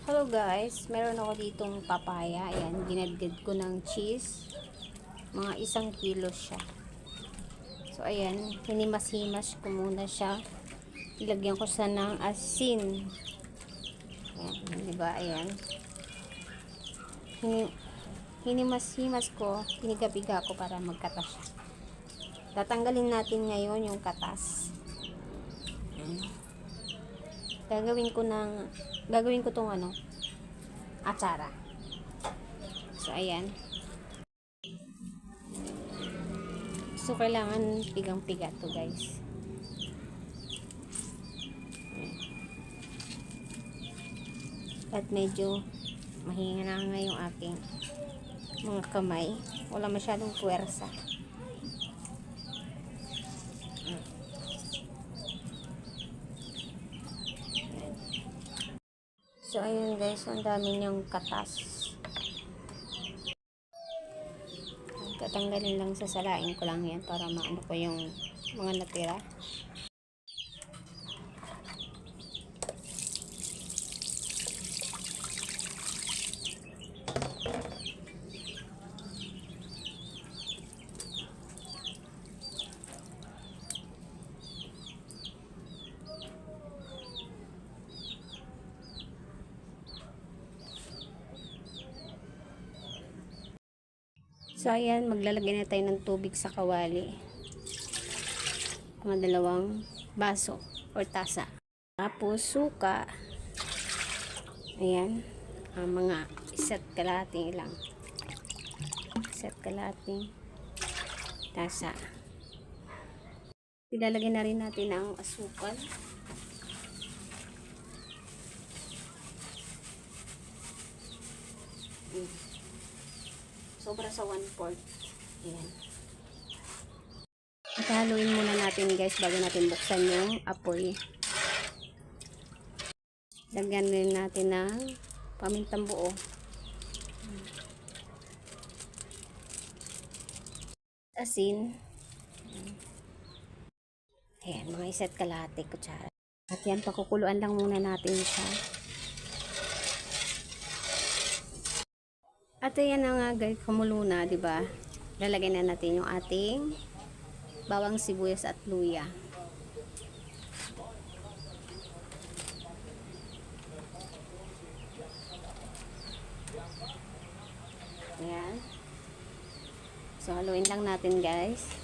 Hello guys, meron ako ditong papaya. Ayan, ginadgad ko ng cheese. Mga 1 kilo siya. So ayan, hinimas-himas ko muna siya. Ilagyan ko siya ng asin. Ayan, diba? Ayan. Hinimas-himas ko, hiniga-biga ko para magkatas siya. Tatanggalin natin ngayon yung katas. Ayan. Gagawin ko tong atsara. So ayan. So kailangan pigang-piga to guys. At medyo mahina nga yung aking mga kamay. Wala masyadong puwersa. So ayun guys, ang dami niyang katas. Tatanggalin lang, sasalain ko lang yan para maano ko yung mga natira. So ayan, maglalagay na tayo ng tubig sa kawali. Mga 2 baso or tasa. Tapos suka. Ayan, mga 1 lang. 1 tasa. Ilalagay na rin natin ang asukal. Sobra sa 1/4. Ayan. At haluin muna natin guys bago natin buksan yung apoy. Lagyan rin natin ng pamintang buo. Asin. Ayan, mga 1 kutsara. At yan, pakukuluan lang muna natin siya. At ayan na nga guys, kumulo na, diba? Lalagay na natin yung ating bawang, sibuyas at luya. Ayan. So haluin lang natin guys.